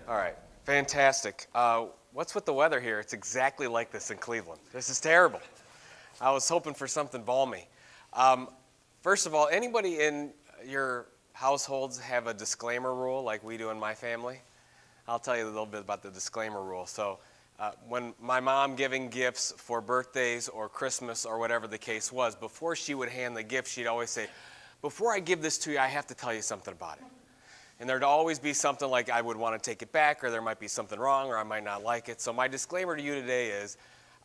All right, fantastic. What's with the weather here? It's exactly like this in Cleveland. This is terrible. I was hoping for something balmy. First of all, anybody in your households have a disclaimer rule like we do in my family? I'll tell you a little bit about the disclaimer rule. So when my mom giving gifts for birthdays or Christmas or whatever the case was, before she would hand the gift, she'd always say, before I give this to you, I have to tell you something about it. And there'd always be something like I would want to take it back, or there might be something wrong, or I might not like it. So my disclaimer to you today is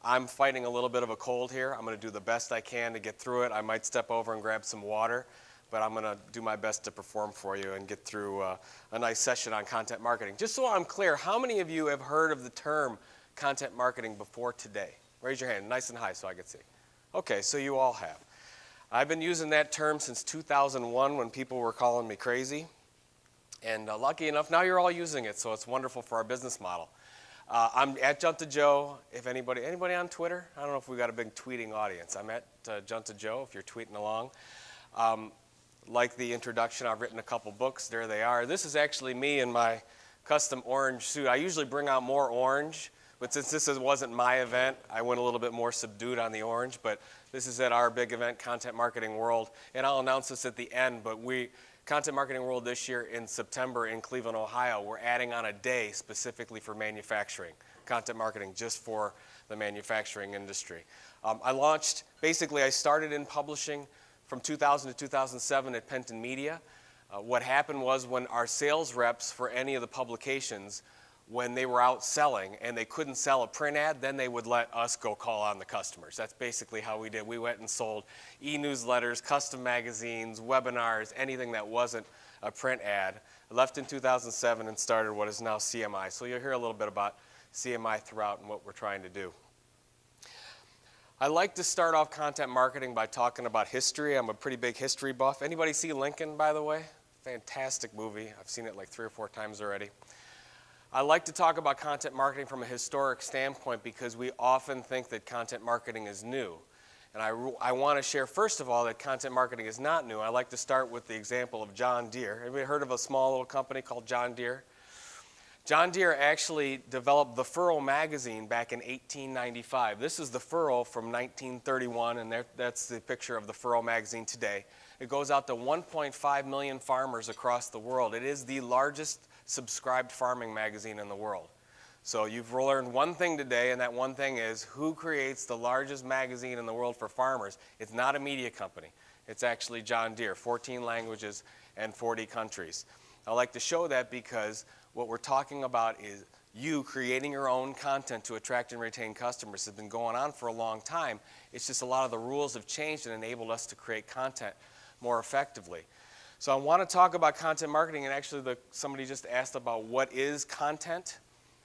I'm fighting a little bit of a cold here. I'm going to do the best I can to get through it. I might step over and grab some water, but I'm going to do my best to perform for you and get through a nice session on content marketing. Just so I'm clear, how many of you have heard of the term content marketing before today? Raise your hand, nice and high so I can see. Okay, so you all have. I've been using that term since 2001 when people were calling me crazy. And lucky enough, now you're all using it, so it's wonderful for our business model. I'm at Junta Joe. If anybody on Twitter? I don't know if we got a big tweeting audience. I'm at Junta Joe if you're tweeting along. Like the introduction, I've written a couple books. There they are. This is actually me in my custom orange suit. I usually bring out more orange, but since this wasn't my event, I went a little bit more subdued on the orange. But this is at our big event, Content Marketing World, and I'll announce this at the end. But Content Marketing World this year in September in Cleveland, Ohio, we're adding on a day specifically for manufacturing, content marketing just for the manufacturing industry. I started in publishing from 2000 to 2007 at Penton Media. What happened was when our sales reps for any of the publications, when they were out selling and they couldn't sell a print ad, then they would let us go call on the customers. That's basically how we did. We went and sold e-newsletters, custom magazines, webinars, anything that wasn't a print ad. I left in 2007 and started what is now CMI. So you'll hear a little bit about CMI throughout and what we're trying to do. I like to start off content marketing by talking about history. I'm a pretty big history buff. Anybody see Lincoln, by the way? Fantastic movie. I've seen it like 3 or 4 times already. I like to talk about content marketing from a historic standpoint because we often think that content marketing is new. And I want to share, first of all, that content marketing is not new. I like to start with the example of John Deere. Anybody heard of a small little company called John Deere? John Deere actually developed the Furrow magazine back in 1895. This is the Furrow from 1931, and that's the picture of the Furrow magazine today. It goes out to 1.5 million farmers across the world. It is the largest subscribed farming magazine in the world. So you've learned one thing today, and that one thing is who creates the largest magazine in the world for farmers? It's not a media company. It's actually John Deere, 14 languages and 40 countries. I like to show that because what we're talking about is you creating your own content to attract and retain customers has been going on for a long time. It's just a lot of the rules have changed and enabled us to create content more effectively. So I want to talk about content marketing, and actually somebody just asked about what is content.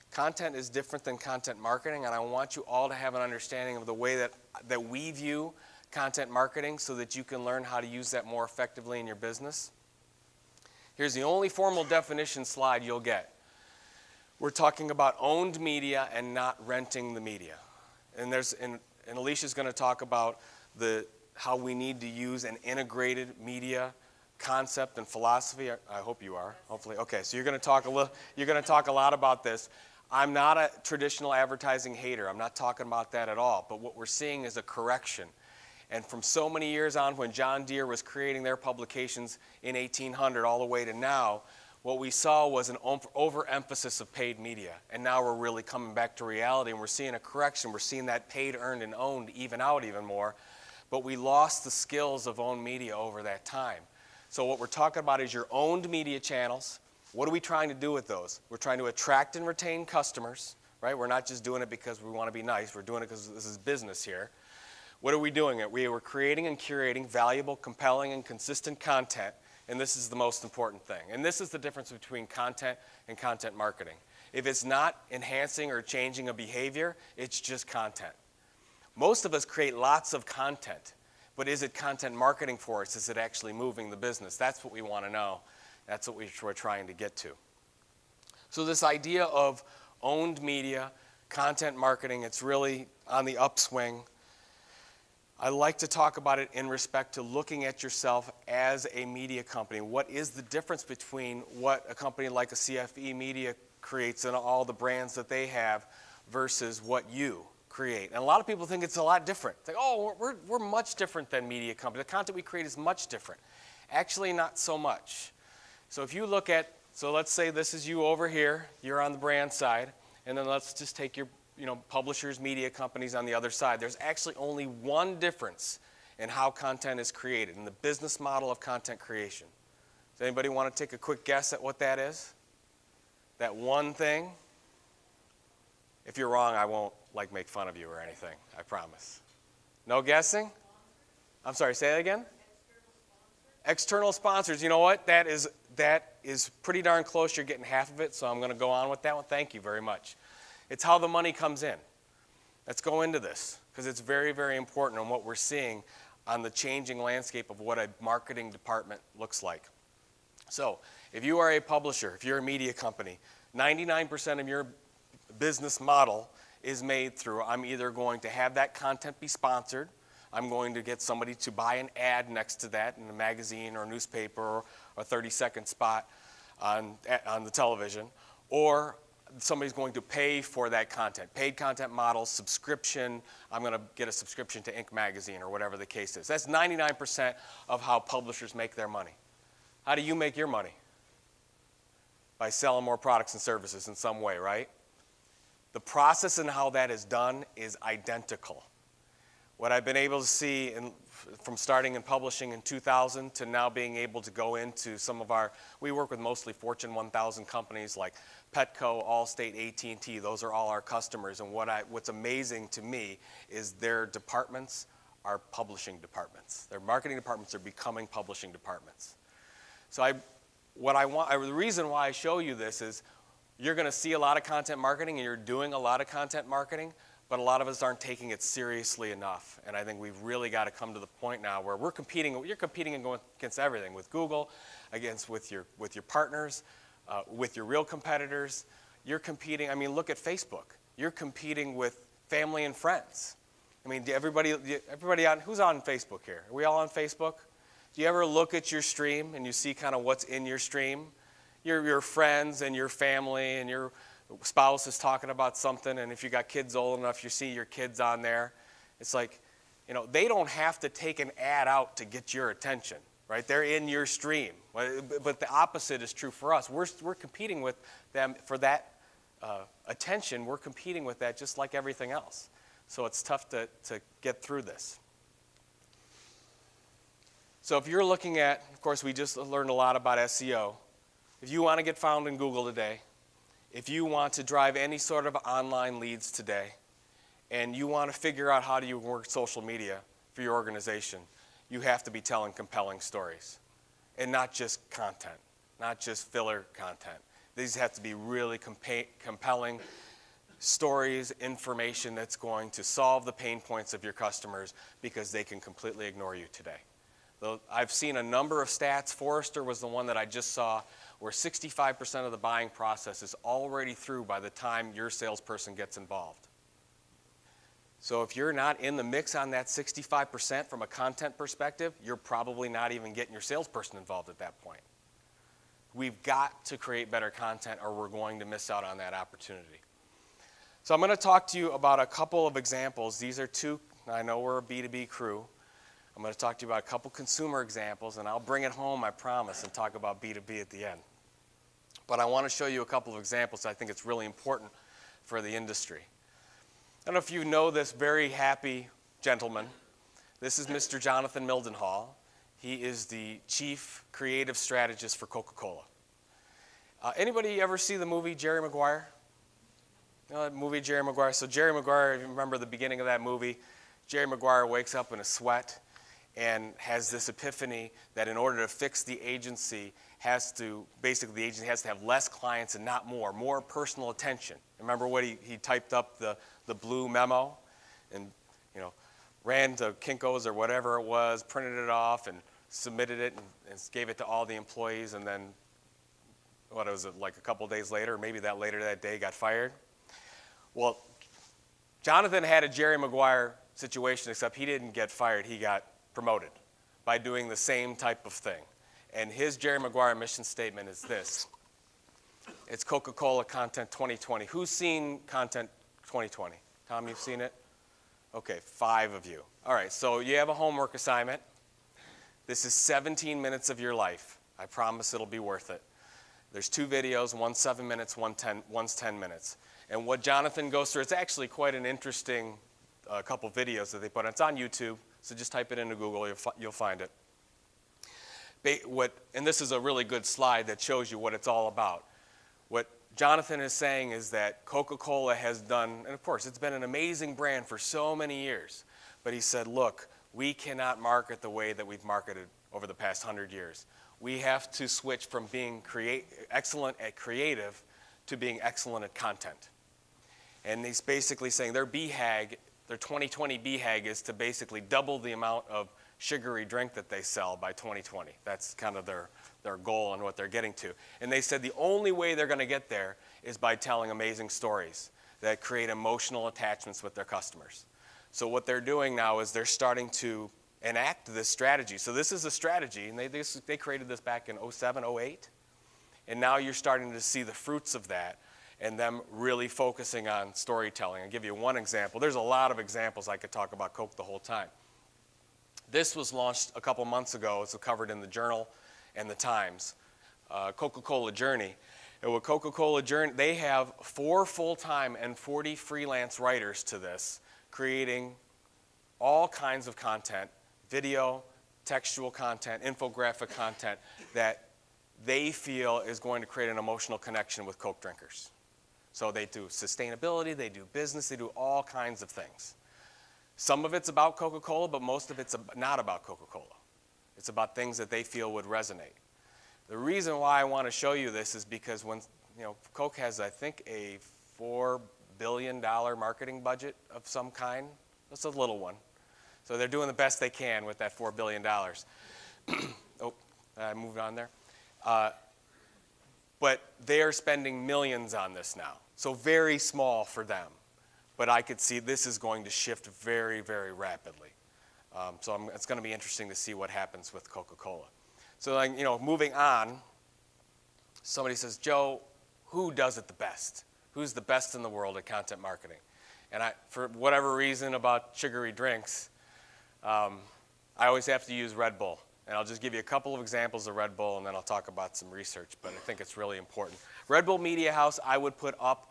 Content is different than content marketing, and I want you all to have an understanding of the way that we view content marketing so that you can learn how to use that more effectively in your business. Here's the only formal definition slide you'll get. We're talking about owned media and not renting the media. And Alicia's going to talk about how we need to use an integrated media concept and philosophy. I hope you are. Hopefully, okay. So you're going to talk a lot about this. I'm not a traditional advertising hater. I'm not talking about that at all. But what we're seeing is a correction. And from so many years on, when John Deere was creating their publications in 1800 all the way to now, what we saw was an overemphasis of paid media. And now we're really coming back to reality, and we're seeing a correction. We're seeing that paid, earned, and owned even out even more. But we lost the skills of owned media over that time. So what we're talking about is your owned media channels. What are we trying to do with those? We're trying to attract and retain customers, right? We're not just doing it because we want to be nice. We're doing it because this is business here. What are we doing? We are creating and curating valuable, compelling, and consistent content, and this is the most important thing. And this is the difference between content and content marketing. If it's not enhancing or changing a behavior, it's just content. Most of us create lots of content. But is it content marketing for us? Is it actually moving the business? That's what we want to know. That's what we're trying to get to. So this idea of owned media, content marketing, it's really on the upswing. I like to talk about it in respect to looking at yourself as a media company. What is the difference between what a company like a CFE Media creates and all the brands that they have versus what you create. And a lot of people think it's a lot different. It's like, oh, we're much different than media companies. The content we create is much different. Actually, not so much. So if you look at, so let's say this is you over here, you're on the brand side, and then let's just take your publishers, media companies on the other side. There's actually only one difference in how content is created, in the business model of content creation. Does anybody want to take a quick guess at what that is? That one thing? If you're wrong, I won't make fun of you or anything, I promise. No guessing? I'm sorry, say that again? External sponsors. You know what? That is pretty darn close. You're getting half of it, so I'm going to go on with that one. Thank you very much. It's how the money comes in. Let's go into this, because it's very, very important on what we're seeing on the changing landscape of what a marketing department looks like. So if you are a publisher, if you're a media company, 99% of your business model is made through, I'm either going to have that content be sponsored, I'm going to get somebody to buy an ad next to that in a magazine or a newspaper or a 30-second spot on the television, or somebody's going to pay for that content. Paid content model, subscription, I'm going to get a subscription to Inc. magazine or whatever the case is. That's 99% of how publishers make their money. How do you make your money? By selling more products and services in some way, right? The process and how that is done is identical. What I've been able to see from starting in publishing in 2000 to now being able to go into some of we work with mostly Fortune 1000 companies like Petco, Allstate, AT&T. Those are all our customers. And what's amazing to me is their departments are publishing departments. Their marketing departments are becoming publishing departments. So the reason why I show you this is you're going to see a lot of content marketing and you're doing a lot of content marketing, but a lot of us aren't taking it seriously enough. And I think we've really got to come to the point now where you're competing and going against everything, with Google, with your partners, with your real competitors. You're competing, look at Facebook. You're competing with family and friends. Everybody who's on Facebook here? Are we all on Facebook? Do you ever look at your stream and you see kind of what's in your stream? Your friends and your family and your spouse is talking about something, and if you got kids old enough, you see your kids on there. It's like, they don't have to take an ad out to get your attention, right? They're in your stream. But the opposite is true for us. We're competing with them for that attention. We're competing with that just like everything else. So it's tough to get through this. So if you're looking at, of course, we just learned a lot about SEO. If you want to get found in Google today, if you want to drive any sort of online leads today, and you want to figure out how do you work social media for your organization, you have to be telling compelling stories. And not just content, not just filler content. These have to be really compelling stories, information that's going to solve the pain points of your customers, because they can completely ignore you today. I've seen a number of stats. Forrester was the one that I just saw, where 65% of the buying process is already through by the time your salesperson gets involved. So if you're not in the mix on that 65% from a content perspective, you're probably not even getting your salesperson involved at that point. We've got to create better content, or we're going to miss out on that opportunity. So I'm going to talk to you about a couple of examples. These are two, I know we're a B2B crew. I'm going to talk to you about a couple consumer examples, and I'll bring it home, I promise, and talk about B2B at the end. But I want to show you a couple of examples. I think it's really important for the industry. I don't know if you know this very happy gentleman. This is Mr. Jonathan Mildenhall. He is the Chief Creative Strategist for CocaCola. Anybody ever see the movie Jerry Maguire? You know that movie Jerry Maguire? So Jerry Maguire, if you remember the beginning of that movie, Jerry Maguire wakes up in a sweat and has this epiphany that in order to fix the agency, the agency has to have less clients and not more personal attention. Remember what he typed up the blue memo and ran to Kinko's or whatever it was, printed it off and submitted it and gave it to all the employees, and then what was it, like a couple days later, maybe later that day, got fired? Well, Jonathan had a Jerry Maguire situation, except he didn't get fired, he got promoted by doing the same type of thing. And his Jerry Maguire mission statement is this. It's Coca-Cola Content 2020. Who's seen Content 2020? Tom, you've seen it? Okay, 5 of you. All right, so you have a homework assignment. This is 17 minutes of your life. I promise it'll be worth it. There's 2 videos, one's 7 minutes, one's 10 minutes. And what Jonathan goes through, it's actually quite an interesting couple videos that they put on. It's on YouTube, so just type it into Google, you'll find it. And this is a really good slide that shows you what it's all about. What Jonathan is saying is that Coca-Cola has done, and of course it's been an amazing brand for so many years, but he said, look, we cannot market the way that we've marketed over the past 100 years. We have to switch from being excellent at creative to being excellent at content. And he's basically saying their BHAG, their 2020 BHAG is to basically double the amount of sugary drink that they sell by 2020. That's kind of their goal and what they're getting to. And they said the only way they're going to get there is by telling amazing stories that create emotional attachments with their customers. So what they're doing now is they're starting to enact this strategy. So this is a strategy, and they created this back in 07, 08. And now you're starting to see the fruits of that and them really focusing on storytelling. I'll give you one example. There's a lot of examples I could talk about Coke the whole time. This was launched a couple months ago. It's covered in the Journal and the Times. Coca-Cola Journey. And with Coca-Cola Journey, they have 4 full-time and 40 freelance writers to this, creating all kinds of content, video, textual content, infographic content that they feel is going to create an emotional connection with Coke drinkers. So they do sustainability, they do business, they do all kinds of things. Some of it's about Coca-Cola, but most of it's not about Coca-Cola. It's about things that they feel would resonate. The reason why I want to show you this is because when, Coke has, I think, a $4 billion marketing budget of some kind. It's a little one. So they're doing the best they can with that $4 billion. Oh, I moved on there. But they are spending millions on this now. So very small for them. But I could see this is going to shift very, very rapidly. It's going to be interesting to see what happens with Coca-Cola. So, moving on, somebody says, Joe, who does it the best? Who's the best in the world at content marketing? And for whatever reason about sugary drinks, I always have to use Red Bull. And I'll just give you a couple of examples of Red Bull, and then I'll talk about some research, but I think it's really important. Red Bull Media House, I would put up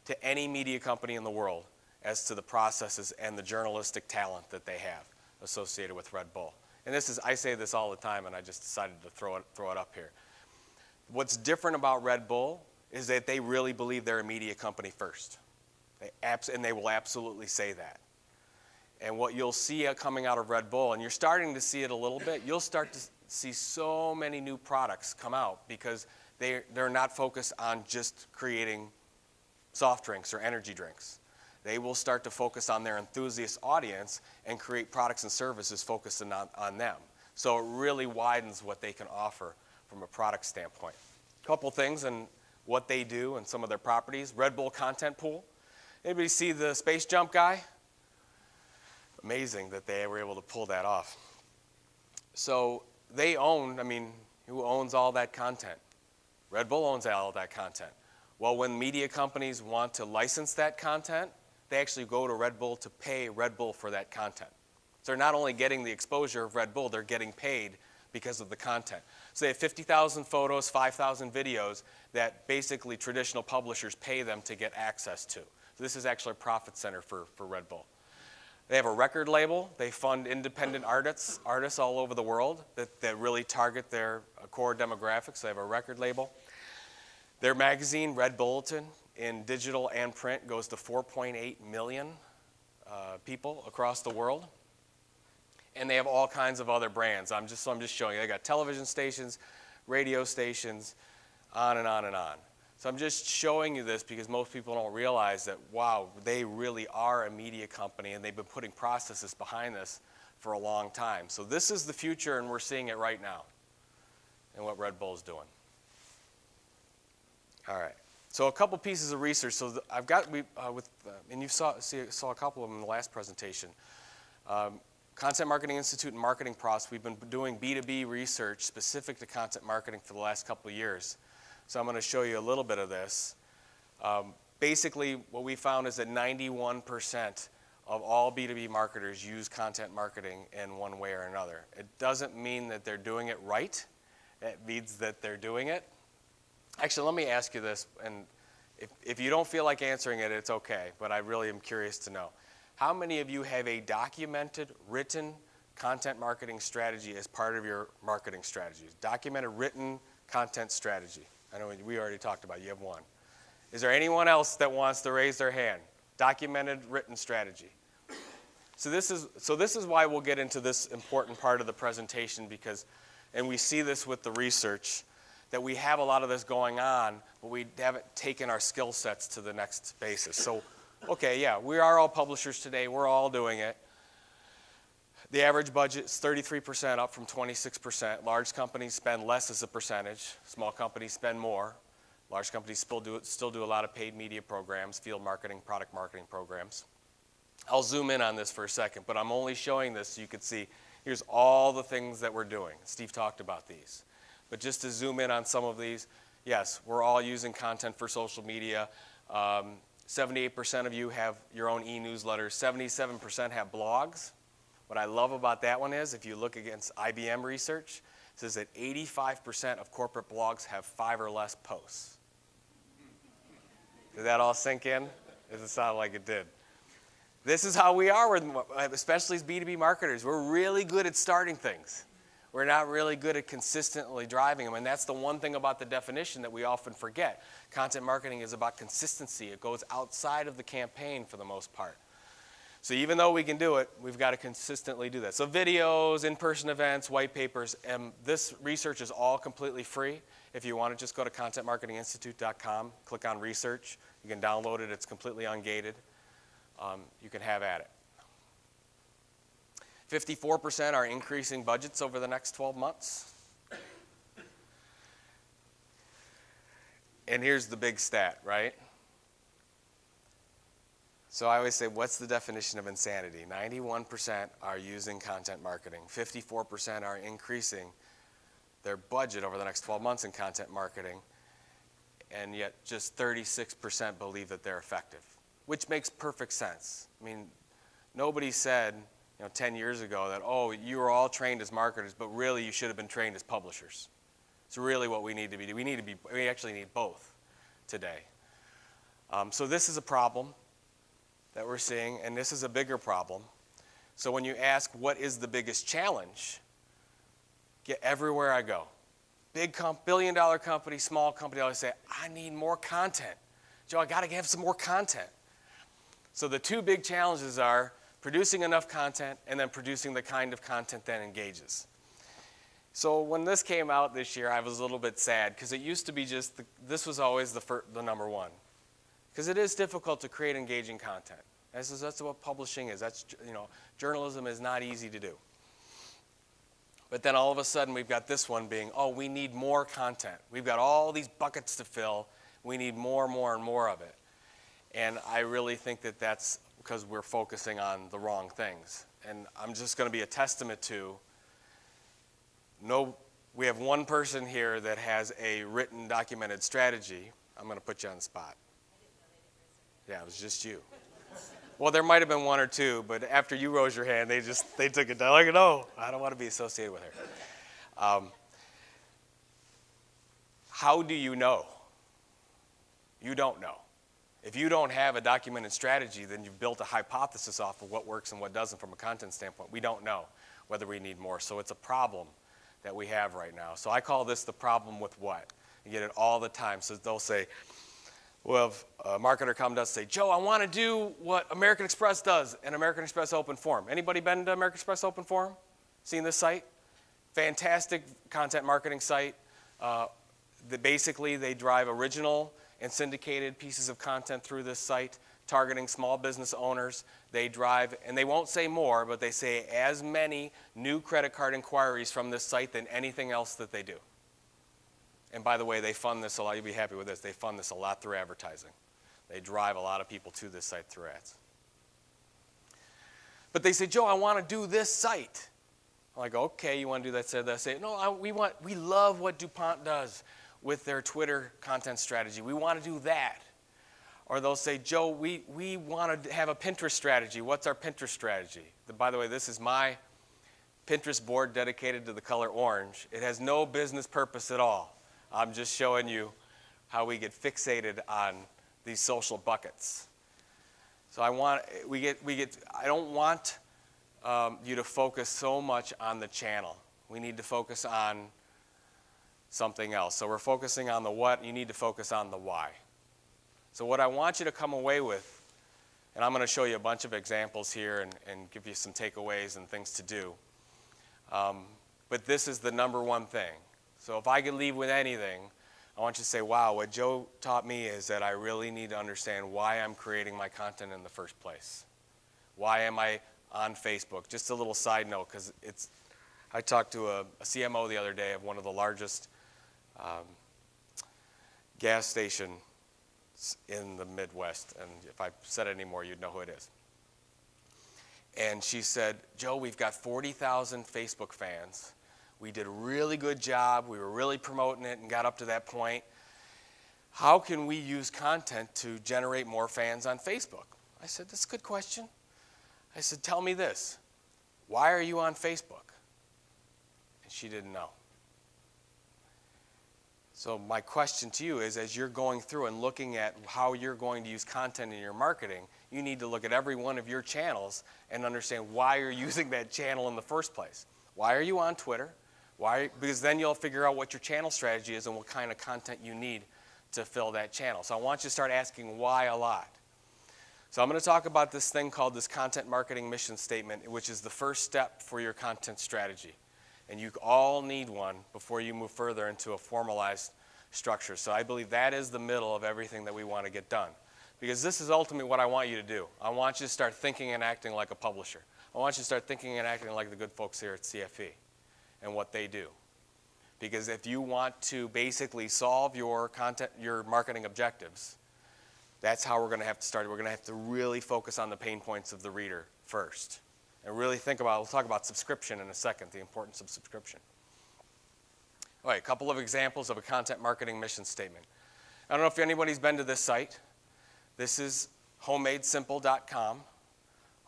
to any media company in the world as to the processes and the journalistic talent that they have associated with Red Bull. And I say this all the time, and I just decided to throw it up here. What's different about Red Bull is that they really believe they're a media company first. And they will absolutely say that. And what you'll see coming out of Red Bull, and you're starting to see it a little bit, you'll start to see so many new products come out because they're not focused on just creating soft drinks or energy drinks. They will start to focus on their enthusiast audience and create products and services focusing on them. So it really widens what they can offer from a product standpoint. A couple things and what they do and some of their properties. Red Bull Content Pool. Anybody see the space jump guy? Amazing that they were able to pull that off. So they own, who owns all that content? Red Bull owns all that content. Well, when media companies want to license that content, they actually go to Red Bull to pay Red Bull for that content. So they're not only getting the exposure of Red Bull, they're getting paid because of the content. So they have 50,000 photos, 5,000 videos that basically traditional publishers pay them to get access to. So this is actually a profit center for Red Bull. They have a record label. They fund independent artists all over the world that really target their core demographics. They have a record label. Their magazine, Red Bulletin, in digital and print, goes to 4.8 million people across the world. And they have all kinds of other brands. I'm just showing you. They got television stations, radio stations, on and on and on. So I'm just showing you this because most people don't realize that, wow, they really are a media company and they've been putting processes behind this for a long time. So this is the future and we're seeing it right now and what Red Bull is doing. All right. So a couple pieces of research. So I've got, and you saw a couple of them in the last presentation. Content Marketing Institute and Marketing Pros, we've been doing B2B research specific to content marketing for the last couple of years. So I'm going to show you a little bit of this. Basically, what we found is that 91% of all B2B marketers use content marketing in one way or another. It doesn't mean that they're doing it right. It means that they're doing it. Actually, let me ask you this, and if you don't feel like answering it, it's okay, but I really am curious to know. How many of you have a documented, written content marketing strategy as part of your marketing strategy? Documented, written content strategy. I know we already talked about it. You have one. Is there anyone else that wants to raise their hand? Documented, written strategy. So this is why we'll get into this important part of the presentation, because, and we see this with the research, that we have a lot of this going on, but we haven't taken our skill sets to the next basis. So, okay, yeah, we are all publishers today. We're all doing it. The average budget is 33%, up from 26%. Large companies spend less as a percentage. Small companies spend more. Large companies still do a lot of paid media programs, field marketing, product marketing programs. I'll zoom in on this for a second, but I'm only showing this so you can see here's all the things that we're doing. Steve talked about these. But just to zoom in on some of these, yes, we're all using content for social media. 78% of you have your own e-newsletters. 77% have blogs. What I love about that one is, if you look against IBM research, it says that 85% of corporate blogs have 5 or less posts. Did that all sink in? Doesn't sound like it did. This is how we are, especially as B2B marketers. We're really good at starting things. We're not really good at consistently driving them, and that's the one thing about the definition that we often forget. Content marketing is about consistency. It goes outside of the campaign for the most part. So even though we can do it, we've got to consistently do that. So videos, in-person events, white papers, and this research is all completely free. If you want to just go to contentmarketinginstitute.com, click on research. You can download it. It's completely ungated. You can have at it. 54% are increasing budgets over the next 12 months. And here's the big stat, right? So I always say, what's the definition of insanity? 91% are using content marketing. 54% are increasing their budget over the next 12 months in content marketing. And yet just 36% believe that they're effective, which makes perfect sense. I mean, nobody said 10 years ago that, oh, you were all trained as marketers, but really you should have been trained as publishers. It's really what we need to be. We actually need both today. So this is a problem that we're seeing, and this is a bigger problem. So when you ask what is the biggest challenge, get everywhere I go. Big billion-dollar company, small company, I always say, I need more content. Joe, I got to have some more content. So the two big challenges are producing enough content and then producing the kind of content that engages. So when this came out this year, I was a little bit sad because it used to be just, this was always the number one. Because it is difficult to create engaging content. That's what publishing is. Journalism is not easy to do. But then all of a sudden we've got this one being, oh, we need more content. We've got all these buckets to fill. We need more and more of it. And I really think that that's because we're focusing on the wrong things. And I'm just going to be a testament to, we have one person here that has a written, documented strategy. I'm going to put you on the spot. Yeah, it was just you. Well, there might have been one or two, but after you rose your hand, they took it down. Like, no, I don't want to be associated with her. How do you know? You don't know. If you don't have a documented strategy, then you've built a hypothesis off of what works and what doesn't from a content standpoint. We don't know whether we need more. So it's a problem that we have right now. So I call this the problem with what? You get it all the time. So they'll say, well, if a marketer come to us and say, Joe, I want to do what American Express does in American Express Open Forum. Anybody been to American Express Open Forum? Seen this site? Fantastic content marketing site. Basically, they drive original and syndicated pieces of content through this site, targeting small business owners. They drive, and they won't say more, but they say as many new credit card inquiries from this site than anything else that they do. And by the way, they fund this a lot. You'll be happy with this. They fund this a lot through advertising. They drive a lot of people to this site through ads. But they say, Joe, I want to do this site. I'm like, okay, you want to do that site? They say, no, we love what DuPont does. with their Twitter content strategy. We want to do that. Or they'll say, Joe, we want to have a Pinterest strategy. What's our Pinterest strategy? By the way, this is my Pinterest board dedicated to the color orange. It has no business purpose at all. I'm just showing you how we get fixated on these social buckets. So I don't want you to focus so much on the channel. We need to focus on something else. So we're focusing on the what, you need to focus on the why. So what I want you to come away with, and I'm going to show you a bunch of examples here and give you some takeaways and things to do. But this is the number one thing. So if I could leave with anything, I want you to say, wow, what Joe taught me is that I really need to understand why I'm creating my content in the first place. Why am I on Facebook? Just a little side note, because I talked to a CMO the other day of one of the largest gas stations in the Midwest, and if I said it anymore, you'd know who it is. And she said, Joe, we've got 40,000 Facebook fans. We did a really good job. We were really promoting it and got up to that point. How can we use content to generate more fans on Facebook? I said, that's a good question. I said, tell me this. Why are you on Facebook? And she didn't know. So my question to you is, as you're going through and looking at how you're going to use content in your marketing, you need to look at every one of your channels and understand why you're using that channel in the first place. Why are you on Twitter? Because then you'll figure out what your channel strategy is and what kind of content you need to fill that channel. So I want you to start asking why a lot. So I'm going to talk about this thing called this content marketing mission statement, which is the first step for your content strategy. And you all need one before you move further into a formalized structure. So I believe that is the middle of everything that we want to get done. Because this is ultimately what I want you to do. I want you to start thinking and acting like a publisher. I want you to start thinking and acting like the good folks here at CFE and what they do. Because if you want to basically solve your marketing objectives, that's how we're going to have to start. We're going to have to really focus on the pain points of the reader first. And really think about, we'll talk about subscription in a second, the importance of subscription. All right, a couple of examples of a content marketing mission statement. I don't know if anybody's been to this site. This is HomemadeSimple.com.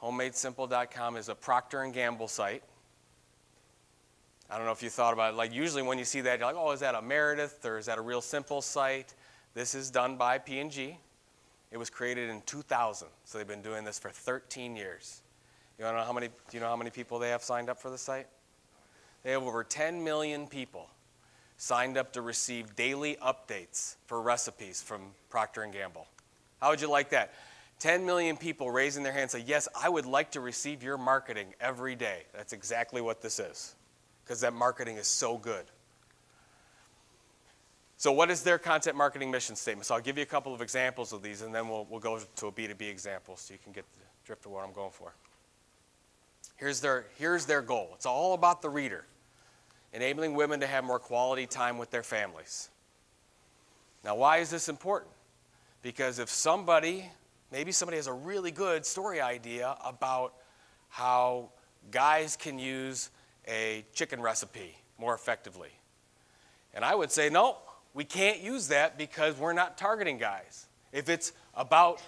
HomemadeSimple.com is a Procter & Gamble site. I don't know if you thought about it. Like usually when you see that, you're like, oh, is that a Meredith or is that a Real Simple site? This is done by P&G. It was created in 2000, so they've been doing this for 13 years. Do you know how many people they have signed up for the site? They have over 10 million people signed up to receive daily updates for recipes from Procter & Gamble. How would you like that? 10 million people raising their hands and say, yes, I would like to receive your marketing every day. That's exactly what this is, because that marketing is so good. So what is their content marketing mission statement? So I'll give you a couple of examples of these, and then we'll go to a B2B example so you can get the drift of what I'm going for. Here's their goal. It's all about the reader, enabling women to have more quality time with their families. Now, why is this important? Because if maybe somebody has a really good story idea about how guys can use a chicken recipe more effectively. And I would say, no, we can't use that because we're not targeting guys. If it's about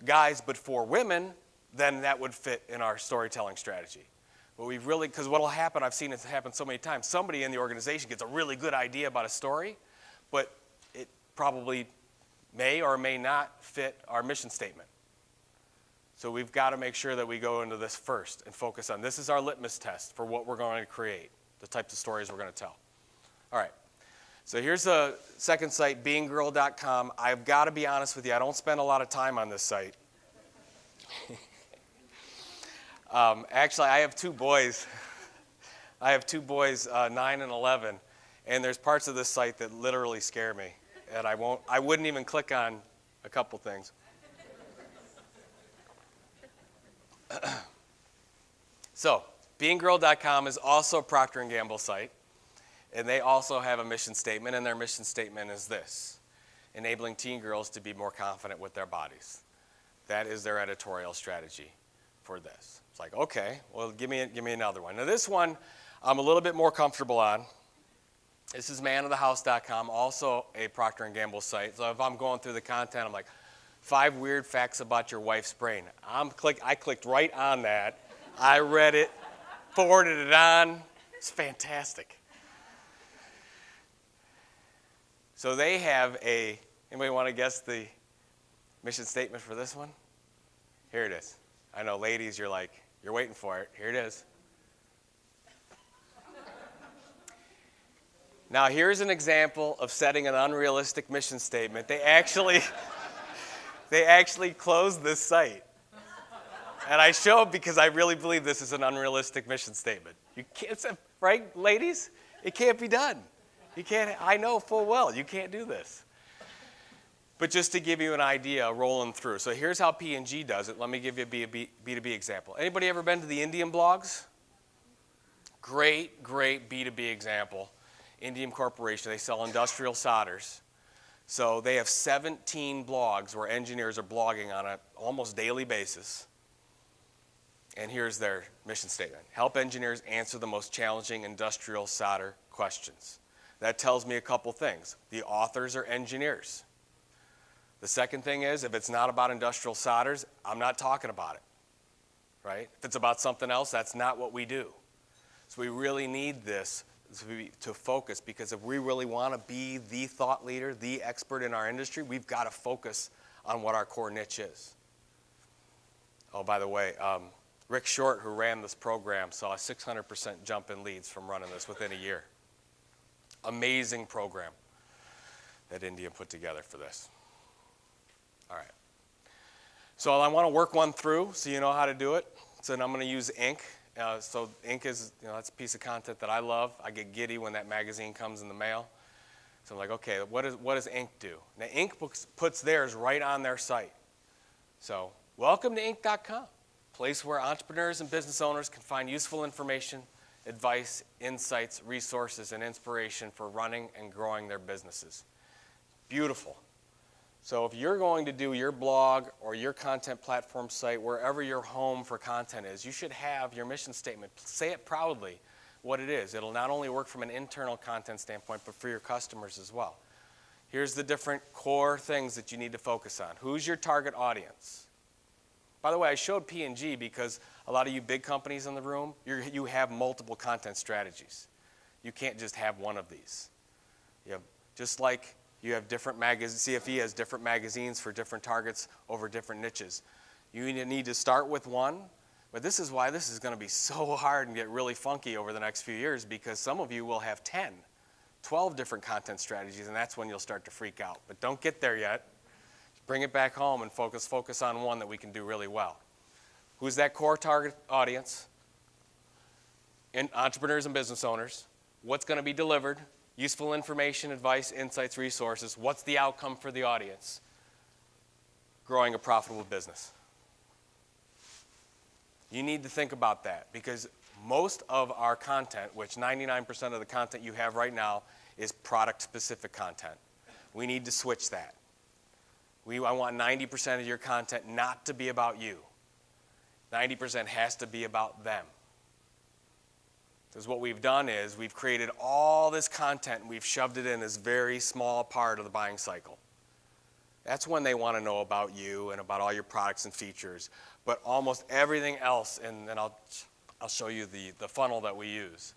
guys but for women, then that would fit in our storytelling strategy. But because what will happen, I've seen it happen so many times, somebody in the organization gets a really good idea about a story, but it probably may or may not fit our mission statement. So we've got to make sure that we go into this first and focus on this is our litmus test for what we're going to create, the types of stories we're going to tell. All right. So here's the second site, beinggirl.com. I've got to be honest with you, I don't spend a lot of time on this site. Actually, I have two boys. 9 and 11, and there's parts of this site that literally scare me, and I wouldn't even click on a couple things. So, beinggirl.com is also a Procter & Gamble site, and they also have a mission statement, and their mission statement is this: enabling teen girls to be more confident with their bodies. That is their editorial strategy for this. It's like, okay, well, give me another one. Now, this one I'm a little bit more comfortable on, This is manofthehouse.com, also a Procter & Gamble site. So if I'm going through the content, I'm like, 5 weird facts about your wife's brain. I clicked right on that. I read it, forwarded it on. It's fantastic. So they have anybody want to guess the mission statement for this one? Here it is. I know, ladies, you're waiting for it. Here it is. Now, here's an example of setting an unrealistic mission statement. They actually closed this site. And I show it because I really believe this is an unrealistic mission statement. You can't, right, ladies? It can't be done. You can't, I know full well, you can't do this. But just to give you an idea, rolling through. So here's how P&G does it. Let me give you a B2B example. Anybody ever been to the Indian blogs? Great B2B example. Indian Corporation, they sell industrial solders. So they have 17 blogs where engineers are blogging on an almost daily basis. And here's their mission statement. Help engineers answer the most challenging industrial solder questions. That tells me a couple things. The authors are engineers. The second thing is, if it's not about industrial solders, I'm not talking about it, right? If it's about something else, that's not what we do. So we really need this to focus, because if we really want to be the thought leader, the expert in our industry, we've got to focus on what our core niche is. Oh, by the way, Rick Short, who ran this program, saw a 600% jump in leads from running this within a year. Amazing program that India put together for this. All right. So I want to work one through so you know how to do it. So then I'm going to use Inc. So Inc is, that's a piece of content that I love. I get giddy when that magazine comes in the mail. So I'm like, okay, what does Inc do? Now Inc puts theirs right on their site. So welcome to Inc.com, place where entrepreneurs and business owners can find useful information, advice, insights, resources, and inspiration for running and growing their businesses. Beautiful. So if you're going to do your blog or your content platform site, wherever your home for content is, you should have your mission statement. Say it proudly what it is. It'll not only work from an internal content standpoint, but for your customers as well. Here's the different core things that you need to focus on. Who's your target audience? By the way, I showed P&G because a lot of you big companies in the room, you have multiple content strategies. You can't just have one of these. Just like you have different magazines, CFE has different magazines for different targets over different niches. You need to start with one, but this is why this is going to be so hard and get really funky over the next few years, because some of you will have 10, 12 different content strategies, and that's when you'll start to freak out. But don't get there yet. Bring it back home and focus on one that we can do really well. Who's that core target audience? Entrepreneurs and business owners. What's going to be delivered? Useful information, advice, insights, resources. What's the outcome for the audience? Growing a profitable business. You need to think about that, because most of our content, which 99% of the content you have right now, is product-specific content. We need to switch that. I want 90% of your content not to be about you. 90% has to be about them. Because what we've done is we've created all this content and we've shoved it in this very small part of the buying cycle. That's when they want to know about you and about all your products and features. But almost everything else, and then I'll show you the funnel that we use.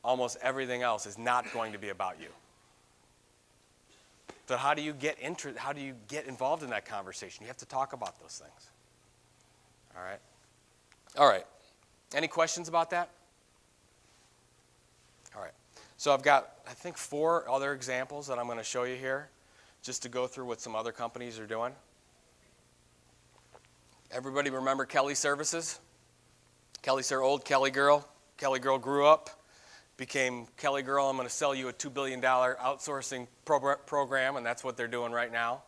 Almost everything else is not going to be about you. So how do you get involved in that conversation? You have to talk about those things. All right? All right. Any questions about that? All right. So I've got, I think, 4 other examples that I'm going to show you here, just to go through what some other companies are doing. Everybody remember Kelly Services? Old Kelly Girl. Kelly Girl grew up, became Kelly Girl. I'm going to sell you a $2 billion outsourcing program, and that's what they're doing right now.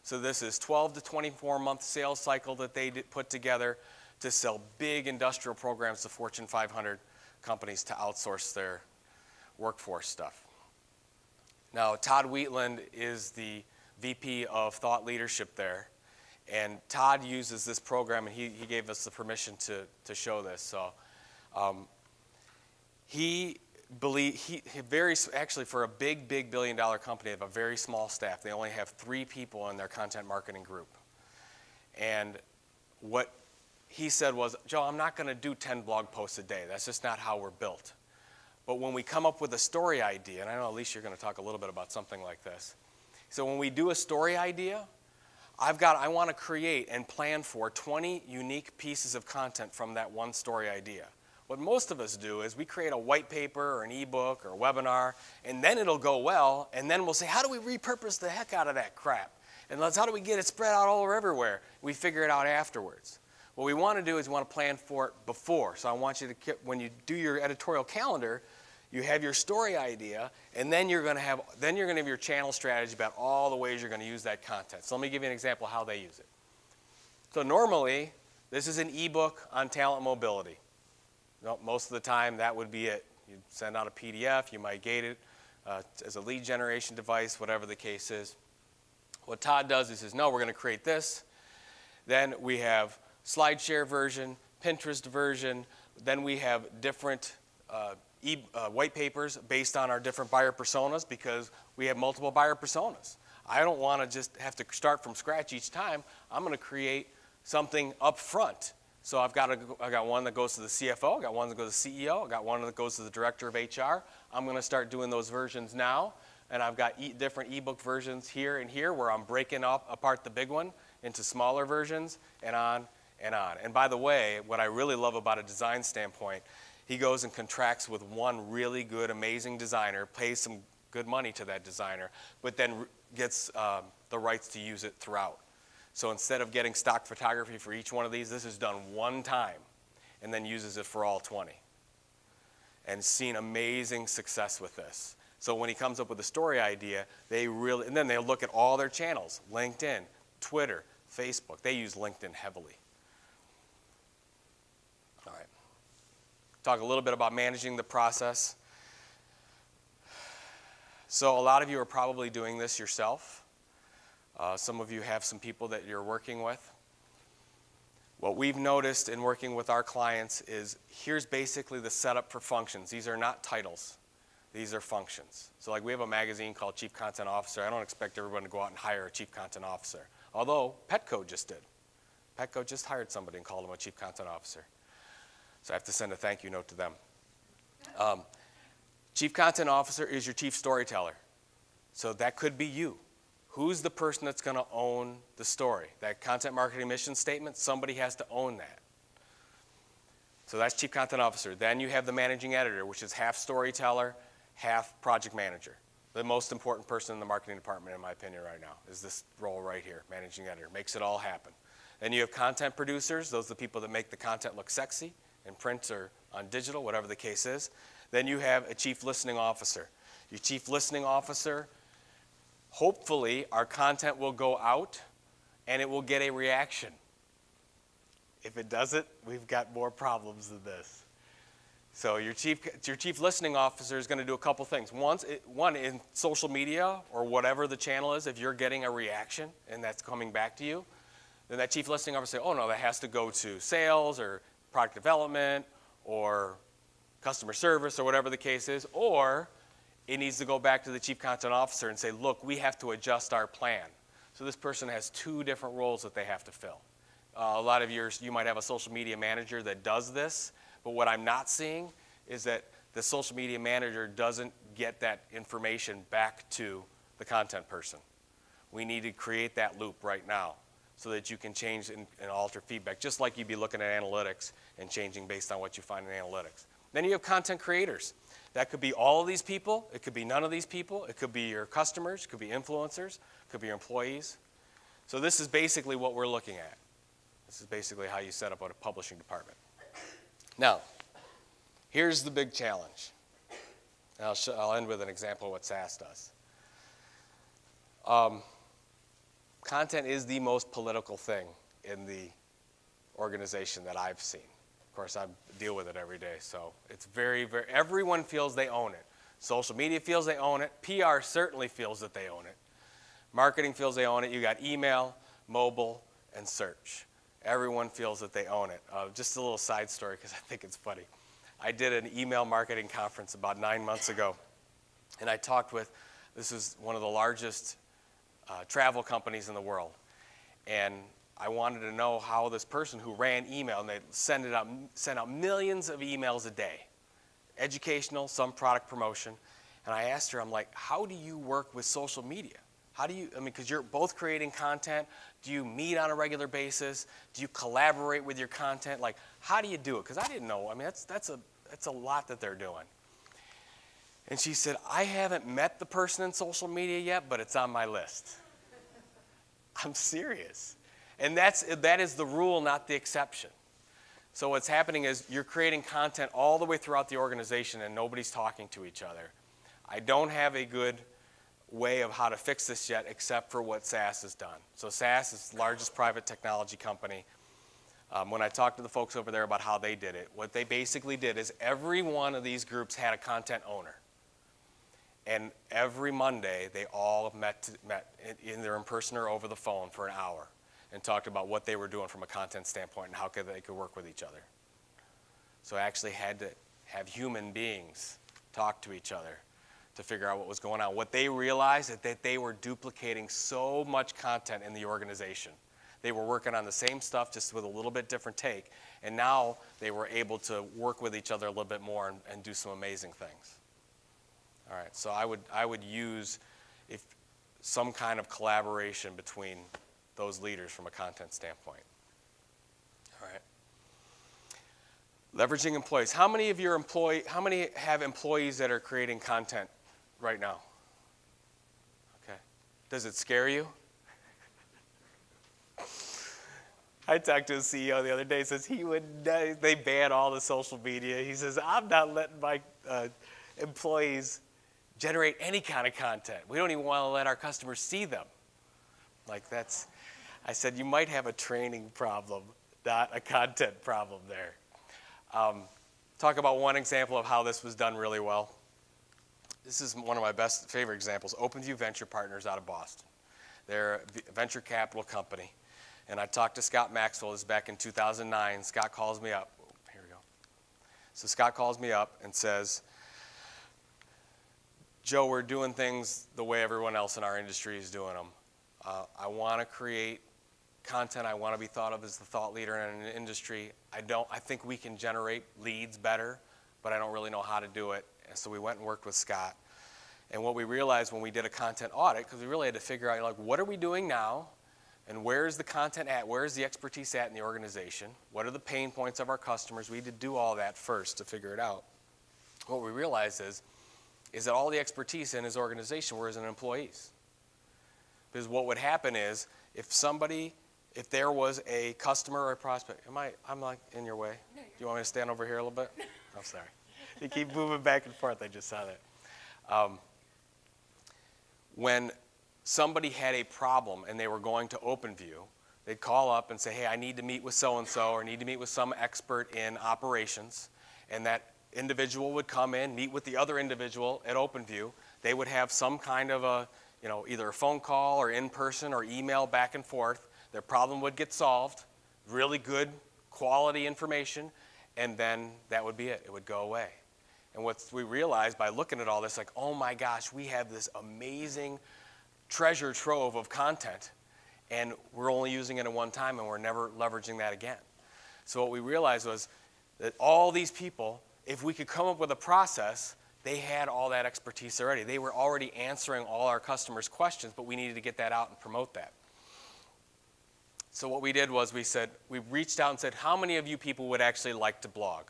So this is 12 to 24-month sales cycle that they put together to sell big industrial programs to Fortune 500 companies to outsource their workforce stuff. Now, Todd Wheatland is the VP of Thought Leadership there, and Todd uses this program, and he gave us the permission to show this. So he actually for a big billion-dollar company, they have a very small staff. They only have 3 people in their content marketing group. And what he said was, Joe, I'm not going to do 10 blog posts a day. That's just not how we're built. But when we come up with a story idea, and I know, Alicia, you're going to talk a little bit about something like this. So when we do a story idea, I want to create and plan for 20 unique pieces of content from that one story idea. What most of us do is we create a white paper or an ebook or a webinar, and then it'll go well, and then we'll say, how do we repurpose the heck out of that crap? And how do we get it spread out all over everywhere? We figure it out afterwards. What we want to do is we want to plan for it before. So I want you to, when you do your editorial calendar, you have your story idea, and then you're going to have your channel strategy about all the ways you're going to use that content. So let me give you an example of how they use it. So normally, this is an ebook on talent mobility. Most of the time, that would be it. You send out a PDF, you might gate it as a lead generation device, whatever the case is. What Todd does is says, no, we're going to create this. Then we have SlideShare version, Pinterest version. Then we have different white papers based on our different buyer personas, because we have multiple buyer personas. I don't want to just have to start from scratch each time. I'm going to create something up front. So I got one that goes to the CFO, I got one that goes to the CEO, I got one that goes to the director of HR. I'm going to start doing those versions now, and I've got different ebook versions here and here where I'm breaking apart the big one into smaller versions, and on and on. And by the way, what I really love about a design standpoint, he goes and contracts with one really good, amazing designer, pays some good money to that designer, but then gets the rights to use it throughout. So instead of getting stock photography for each one of these, this is done one time and then uses it for all 20. And seen amazing success with this. So when he comes up with a story idea, and then they look at all their channels, LinkedIn, Twitter, Facebook. They use LinkedIn heavily. All right. Talk a little bit about managing the process. So a lot of you are probably doing this yourself. Some of you have some people that you're working with. What we've noticed in working with our clients is here's basically the setup for functions. These are not titles. These are functions. So like we have a magazine called Chief Content Officer. I don't expect everyone to go out and hire a Chief Content Officer. Although Petco just did. Petco just hired somebody and called him a Chief Content Officer. So I have to send a thank you note to them. Chief Content Officer is your chief storyteller. So that could be you. Who's the person that's going to own the story? That content marketing mission statement, somebody has to own that. So that's Chief Content Officer. Then you have the managing editor, which is half storyteller, half project manager. The most important person in the marketing department, in my opinion, right now, is this role right here, managing editor. Makes it all happen. Then you have content producers. Those are the people that make the content look sexy in print or on digital, whatever the case is. Then you have a chief listening officer. Your chief listening officer, hopefully, our content will go out and it will get a reaction. If it doesn't, we've got more problems than this. So your chief listening officer is going to do a couple things. One, in social media or whatever the channel is, if you're getting a reaction and that's coming back to you, then that chief listening officer will say, oh no, that has to go to sales or product development or customer service or whatever the case is, or it needs to go back to the chief content officer and say, look, we have to adjust our plan. So this person has 2 different roles that they have to fill. A lot of you might have a social media manager that does this, but what I'm not seeing is that the social media manager doesn't get that information back to the content person. We need to create that loop right now so that you can change and alter feedback, just like you'd be looking at analytics and changing based on what you find in analytics. Then you have content creators. That could be all of these people. It could be none of these people. It could be your customers. It could be influencers. It could be your employees. So this is basically what we're looking at. This is basically how you set up a publishing department. Now, here's the big challenge. I'll end with an example of what SaaS does. Content is the most political thing in the organization that I've seen. Of course, I deal with it every day, so it's very, everyone feels they own it. Social media feels they own it. PR certainly feels that they own it. Marketing feels they own it. You got email, mobile, and search. Everyone feels that they own it. Just a little side story because I think it's funny. I did an email marketing conference about 9 months ago, and I talked with, this is one of the largest travel companies in the world, and I wanted to know how this person who ran email, and they sent out millions of emails a day, educational, some product promotion, and I asked her, I'm like, how do you work with social media? How do you, because you're both creating content. Do you meet on a regular basis? Do you collaborate with your content? Like, how do you do it? Because I didn't know. That's a lot that they're doing. And she said, I haven't met the person in social media yet, but it's on my list. I'm serious. And that is the rule, not the exception. So what's happening is you're creating content all the way throughout the organization and nobody's talking to each other. I don't have a good way of how to fix this yet except for what SAS has done. So SAS is the largest private technology company. When I talked to the folks over there about how they did it, what they basically did is every one of these groups had a content owner. And every Monday they all met either in person or over the phone for an hour and talked about what they were doing from a content standpoint and how they could work with each other. So I actually had to have human beings talk to each other to figure out what was going on. What they realized is that they were duplicating so much content in the organization. They were working on the same stuff just with a little bit different take, and now they were able to work with each other a little bit more and do some amazing things. All right, so I would use some kind of collaboration between those leaders from a content standpoint. All right. Leveraging employees. How many have employees that are creating content right now? Okay. Does it scare you? I talked to a CEO the other day. Says they ban all the social media. He says, I'm not letting my employees generate any kind of content. We don't even want to let our customers see them. I said, you might have a training problem, not a content problem there. Talk about one example of how this was done really well. This is one of my favorite examples, OpenView Venture Partners out of Boston. They're a venture capital company. And I talked to Scott Maxwell, this is back in 2009. Scott calls me up. Here we go. So Scott calls me up and says, Joe, we're doing things the way everyone else in our industry is doing them. I want to create content. I want to be thought of as the thought leader in an industry. I think we can generate leads better, but I don't really know how to do it. And so we went and worked with Scott. And what we realized when we did a content audit, because we really had to figure out, like, what are we doing now? And where is the content at? Where is the expertise at in the organization? What are the pain points of our customers? We had to do all that first to figure it out. What we realized is that all the expertise in his organization was in employees. Because what would happen is, if there was a customer or a prospect, I'm like in your way? No, do you want me to stand over here a little bit? I'm sorry. You keep moving back and forth, I just saw that. When somebody had a problem and they were going to OpenView, they'd call up and say, hey, I need to meet with so-and-so or need to meet with some expert in operations, and that individual would come in, meet with the other individual at OpenView. They would have some kind of either a phone call or in person or email back and forth. Their problem would get solved, really good quality information, and then that would be it. It would go away. And what we realized by looking at all this, like, oh my gosh, we have this amazing treasure trove of content, and we're only using it at one time, and we're never leveraging that again. So what we realized was that all these people, if we could come up with a process, they had all that expertise already. They were already answering all our customers' questions, but we needed to get that out and promote that. So what we did was we reached out and said, how many of you people would actually like to blog?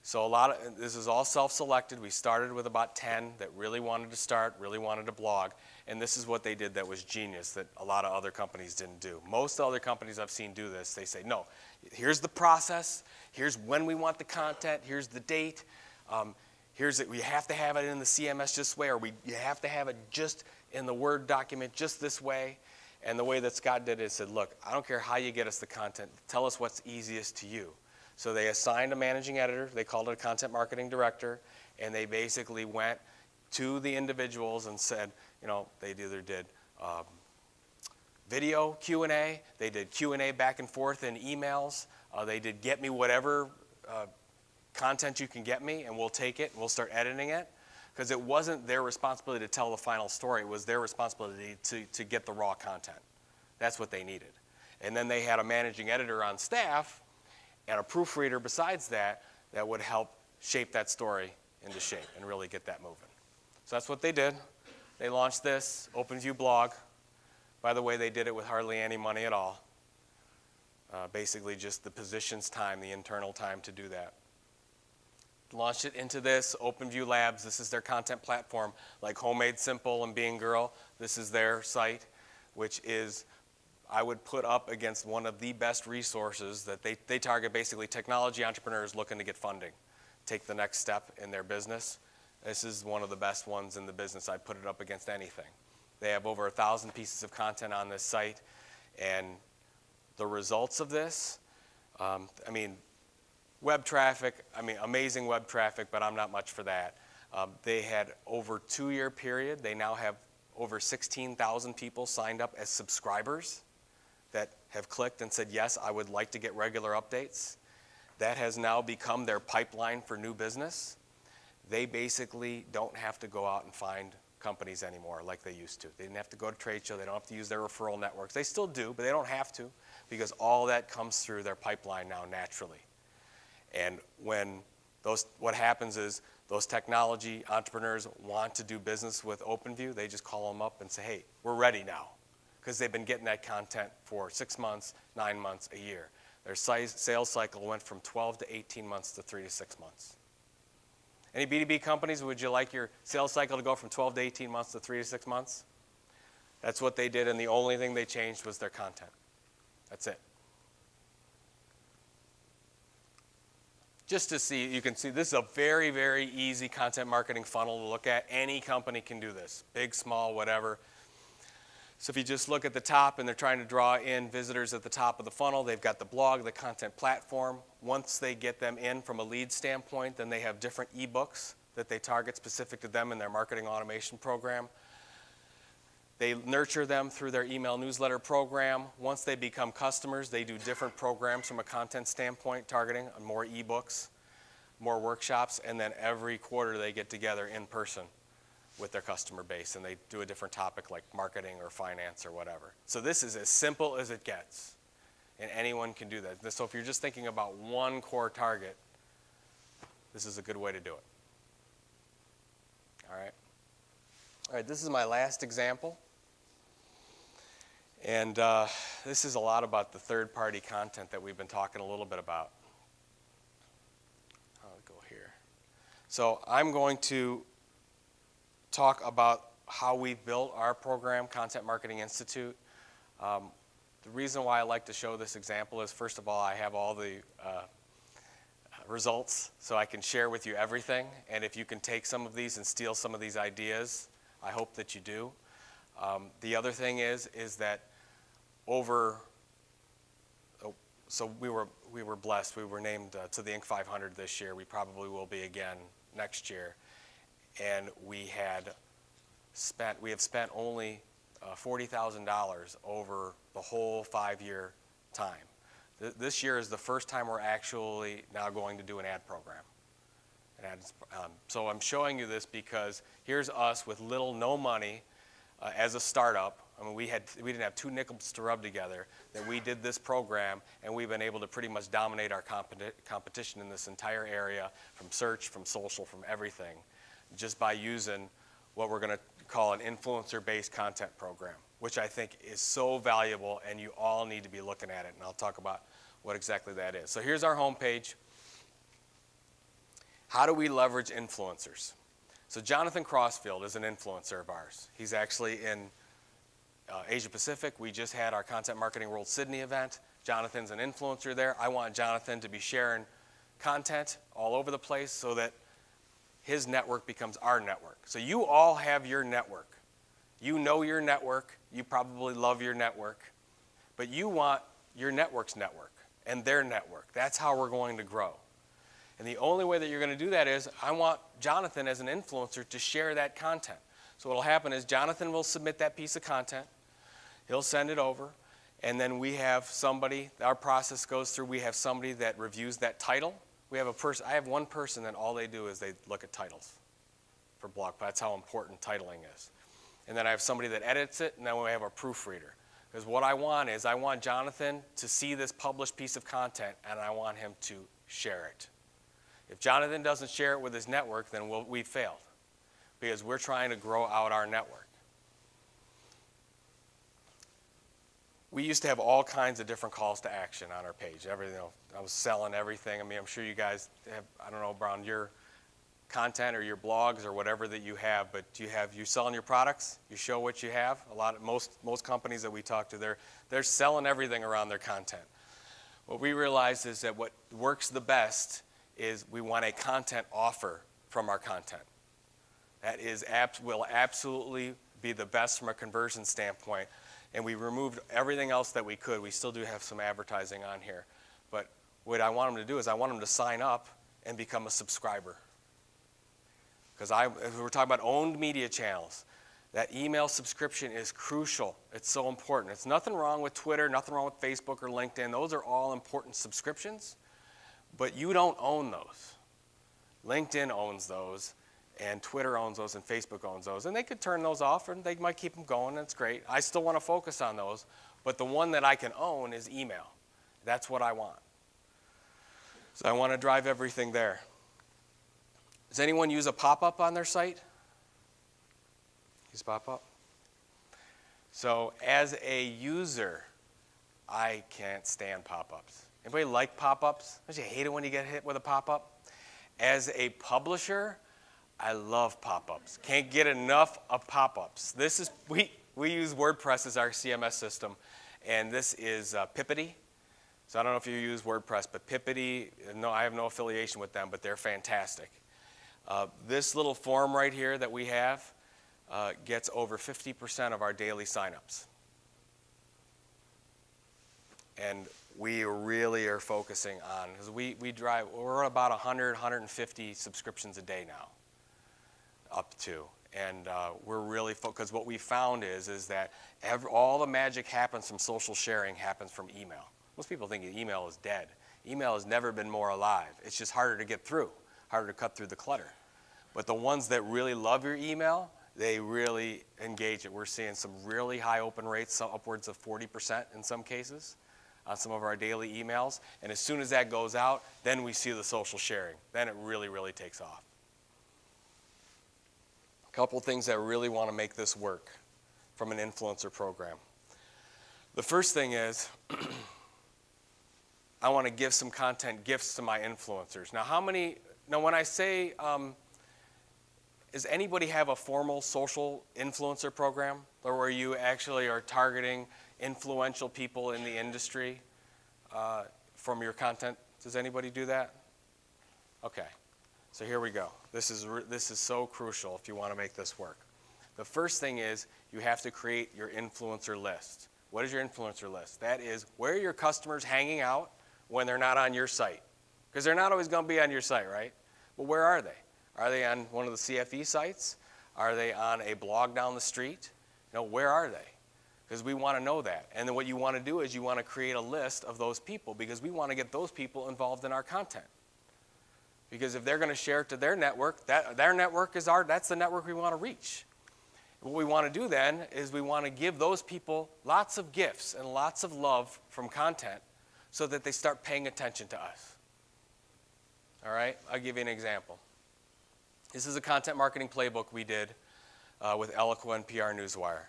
So this is all self-selected. We started with about 10 that really wanted to start, really wanted to blog. And this is what they did that was genius that a lot of other companies didn't do. Most other companies I've seen do this, they say, no, here's the process. Here's when we want the content. Here's the date. We have to have it in the CMS this way, or you have to have it just in the Word document just this way. And the way that Scott did it said, look, I don't care how you get us the content. Tell us what's easiest to you. So they assigned a managing editor. They called it a content marketing director. And they basically went to the individuals and said, they either did video Q&A. They did Q&A back and forth in emails. They did get me whatever content you can get me, and we'll take it and we'll start editing it. Because it wasn't their responsibility to tell the final story. It was their responsibility to get the raw content. That's what they needed. And then they had a managing editor on staff and a proofreader besides that that would help shape that story into shape and really get that moving. So that's what they did. They launched this OpenView blog. By the way, they did it with hardly any money at all. Basically just the positions time, the internal time to do that. Launched it into this OpenView Labs. This is their content platform, like Homemade Simple and Being Girl. This is their site, which is, I would put up against one of the best resources that they target basically technology entrepreneurs looking to get funding, take the next step in their business. This is one of the best ones in the business. I'd put it up against anything. They have over 1,000 pieces of content on this site, and the results of this, web traffic, amazing web traffic, but I'm not much for that. They had over a 2-year period. They now have over 16,000 people signed up as subscribers that have clicked and said, yes, I would like to get regular updates. That has now become their pipeline for new business. They basically don't have to go out and find companies anymore like they used to. They didn't have to go to trade show. They don't have to use their referral networks. They still do, but they don't have to because all that comes through their pipeline now naturally. And what happens is those technology entrepreneurs want to do business with OpenView, they just call them up and say, hey, we're ready now. Because they've been getting that content for 6 months, 9 months, a year. Their sales cycle went from 12 to 18 months to 3 to 6 months. Any B2B companies, would you like your sales cycle to go from 12 to 18 months to 3 to 6 months? That's what they did, and the only thing they changed was their content. That's it. Just to see, you can see this is a very, very easy content marketing funnel to look at. Any company can do this, big, small, whatever. So if you just look at the top and they're trying to draw in visitors at the top of the funnel, they've got the blog, the content platform. Once they get them in from a lead standpoint, then they have different ebooks that they target specific to them in their marketing automation program. They nurture them through their email newsletter program. Once they become customers, they do different programs from a content standpoint, targeting more ebooks, more workshops, and then every quarter they get together in person with their customer base, and they do a different topic like marketing or finance or whatever. So this is as simple as it gets, and anyone can do that. So if you're just thinking about one core target, this is a good way to do it. All right, this is my last example. And this is a lot about the third-party content that we've been talking a little bit about. I'll go here. So I'm going to talk about how we built our program, Content Marketing Institute. The reason why I like to show this example is, first of all, I have all the results, so I can share with you everything. And if you can take some of these and steal some of these ideas, I hope that you do. The other thing is that so we were blessed. We were named to the Inc. 500 this year. We probably will be again next year. And we have spent only $40,000 over the whole 5-year time. This year is the first time we're actually now going to do an ad program. So I'm showing you this because here's us with no money as a startup. I mean, we didn't have 2 nickels to rub together. That we did this program, and we've been able to pretty much dominate our competition in this entire area, from search, from social, from everything, just by using what we're going to call an influencer-based content program, which I think is so valuable, and you all need to be looking at it. And I'll talk about what exactly that is. So here's our homepage. How do we leverage influencers? So Jonathan Crossfield is an influencer of ours. He's actually in Asia Pacific. We just had our Content Marketing World Sydney event. Jonathan's an influencer there. I want Jonathan to be sharing content all over the place so that his network becomes our network. So you all have your network. You know your network. You probably love your network. But you want your network's network and their network. That's how we're going to grow. And the only way that you're going to do that is I want Jonathan as an influencer to share that content. So what will happen is Jonathan will submit that piece of content. He'll send it over. And then we have somebody, our process goes through, we have somebody that reviews that title, We have a person. I have one person that all they do is they look at titles for blog. That's how important titling is. And then I have somebody that edits it, and then we have a proofreader. Because what I want is I want Jonathan to see this published piece of content, and I want him to share it. If Jonathan doesn't share it with his network, then we've failed, because we're trying to grow out our network. We used to have all kinds of different calls to action on our page. Everything, I was selling everything. I mean, I'm sure you guys have, I don't know, around your content or your blogs or whatever that you have, but you selling your products, you show what you have. Most companies that we talk to, they're selling everything around their content. What we realized is that what works the best is we want a content offer from our content. That will absolutely be the best from a conversion standpoint. And we removed everything else that we could. We still do have some advertising on here. But what I want them to do is I want them to sign up and become a subscriber. Because we're talking about owned media channels. That email subscription is crucial. It's so important. It's nothing wrong with Twitter, nothing wrong with Facebook or LinkedIn. Those are all important subscriptions. But you don't own those. LinkedIn owns those, and Twitter owns those, and Facebook owns those. And they could turn those off, and they might keep them going. That's great. I still want to focus on those. But the one that I can own is email. That's what I want. So I want to drive everything there. Does anyone use a pop-up on their site? Use pop-up? So as a user, I can't stand pop-ups. Anybody like pop-ups? Don't you hate it when you get hit with a pop-up? As a publisher, I love pop-ups. Can't get enough of pop-ups. We use WordPress as our CMS system, and this is Pippity. So I don't know if you use WordPress, but Pippity, no, I have no affiliation with them, but they're fantastic. This little form right here that we have gets over 50% of our daily signups. And we really are focusing on, because we're about 100, 150 subscriptions a day now, up to. And we're really focused, because what we found is that all the magic happens from social sharing happens from email. Most people think email is dead. Email has never been more alive. It's just harder to get through, harder to cut through the clutter. But the ones that really love your email, they really engage it. We're seeing some really high open rates, upwards of 40% in some cases, on some of our daily emails. And as soon as that goes out, then we see the social sharing. Then it really, really takes off. A couple things that really want to make this work from an influencer program. The first thing is, I want to give some content gifts to my influencers. Now when I say, does anybody have a formal social influencer program, or where you actually are targeting influential people in the industry from your content? Does anybody do that? Okay, so here we go. This is so crucial if you want to make this work. The first thing is you have to create your influencer list. What is your influencer list? That is, where are your customers hanging out when they're not on your site? Because they're not always going to be on your site, right? But where are they? Are they on one of the CFE sites? Are they on a blog down the street? Where are they? Because we want to know that. And then what you want to do is you want to create a list of those people, because we want to get those people involved in our content. Because if they're going to share it to their network, their network is that's the network we want to reach. What we want to do then is we want to give those people lots of gifts and lots of love from content so that they start paying attention to us. All right? I'll give you an example. This is a content marketing playbook we did with Eloqua PR Newswire.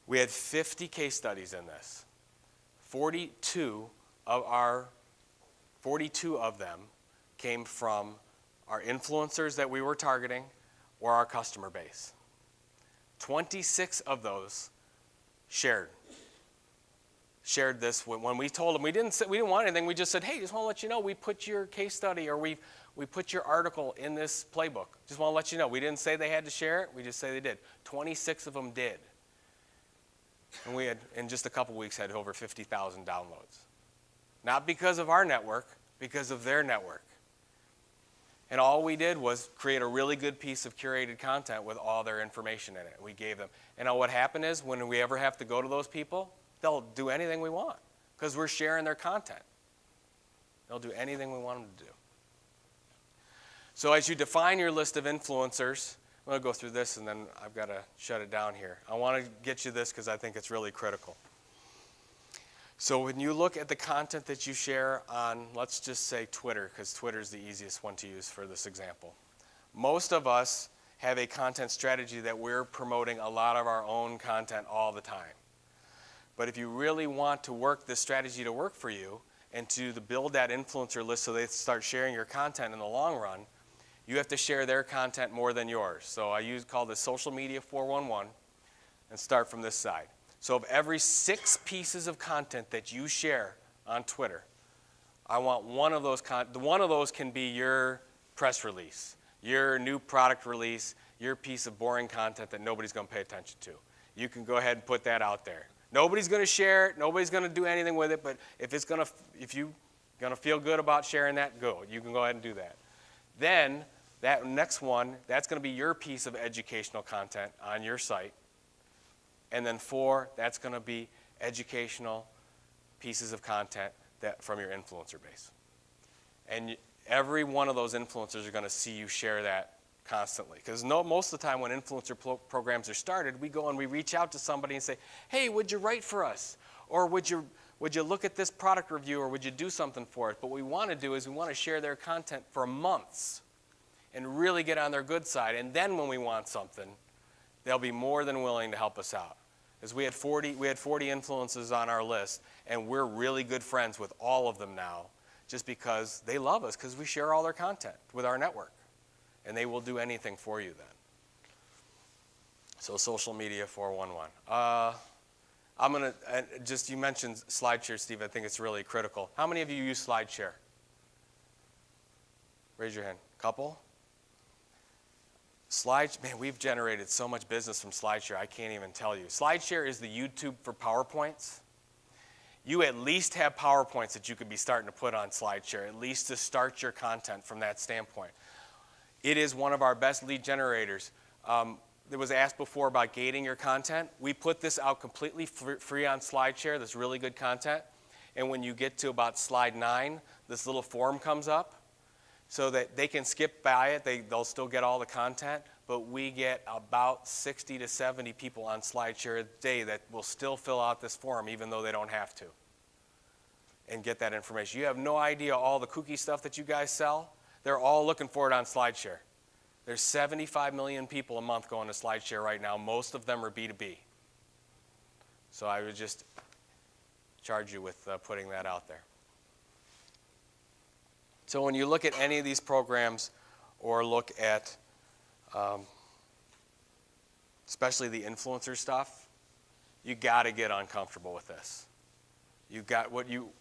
We had 50 case studies in this. 42 of them came from our influencers that we were targeting or our customer base. 26 of those shared this. When we told them, we didn't want anything, we just said, hey, just want to let you know we put your case study or we put your article in this playbook. Just want to let you know. We didn't say they had to share it, we just say they did. 26 of them did. And we had, in just a couple weeks, had over 50,000 downloads. Not because of our network, because of their network. And all we did was create a really good piece of curated content with all their information in it. We gave them. And what happened is, when we ever have to go to those people, they'll do anything we want because we're sharing their content. They'll do anything we want them to do. So as you define your list of influencers, I'm going to go through this and then I've got to shut it down here. I want to get you this because I think it's really critical. So when you look at the content that you share on, let's just say Twitter, because Twitter is the easiest one to use for this example. Most of us have a content strategy that we're promoting a lot of our own content all the time. But if you really want to work this strategy to work for you and to build that influencer list so they start sharing your content in the long run, you have to share their content more than yours. So I call this social media 411 and start from this side. So of every 6 pieces of content that you share on Twitter, I want one of those can be your press release, your new product release, your piece of boring content that nobody's going to pay attention to. You can go ahead and put that out there. Nobody's going to share it. Nobody's going to do anything with it. But if you're going to feel good about sharing that, go. You can go ahead and do that. Then that next one, that's going to be your piece of educational content on your site. And then 4, that's going to be educational pieces of content from your influencer base. And every one of those influencers are going to see you share that constantly. Because most of the time when influencer programs are started, we go and we reach out to somebody and say, hey, would you write for us? Or would you look at this product review, or would you do something for it? But what we want to do is we want to share their content for months and really get on their good side. And then when we want something, they'll be more than willing to help us out. Because we had 40 influencers on our list, and we're really good friends with all of them now, just because they love us, because we share all their content with our network. And they will do anything for you then. So social media 411. I'm going to, you mentioned SlideShare, Steve. I think it's really critical. How many of you use SlideShare? Raise your hand. Couple? Man, we've generated so much business from SlideShare, I can't even tell you. SlideShare is the YouTube for PowerPoints. You at least have PowerPoints that you could be starting to put on SlideShare, at least to start your content from that standpoint. It is one of our best lead generators. There was asked before about gating your content. We put this out completely free on SlideShare, this really good content. And when you get to about slide 9, this little form comes up so that they can skip by it. They'll still get all the content, but we get about 60 to 70 people on SlideShare a day that will still fill out this form even though they don't have to and get that information. You have no idea all the kooky stuff that you guys sell. They're all looking for it on SlideShare. There's 75 million people a month going to SlideShare right now. Most of them are B2B. So I would just charge you with putting that out there. So when you look at any of these programs or look at especially the influencer stuff, you got to get uncomfortable with this. What you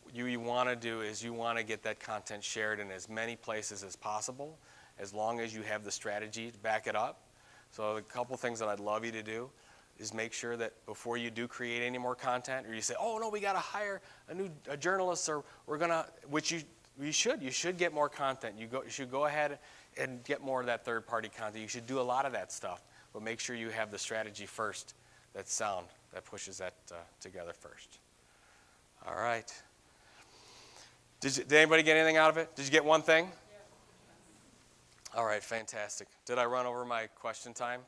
want to do is you want to get that content shared in as many places as possible, as long as you have the strategy to back it up. So a couple things that I'd love you to do is make sure that before you do create any more content, or you say, oh no, we got to hire a journalist, or we're gonna, which you should get more content. You should go ahead and get more of that third-party content. You should do a lot of that stuff, but make sure you have the strategy first that's sound, that pushes that together first. All right. Did anybody get anything out of it? Did you get one thing? Yeah. All right, fantastic. Did I run over my question time?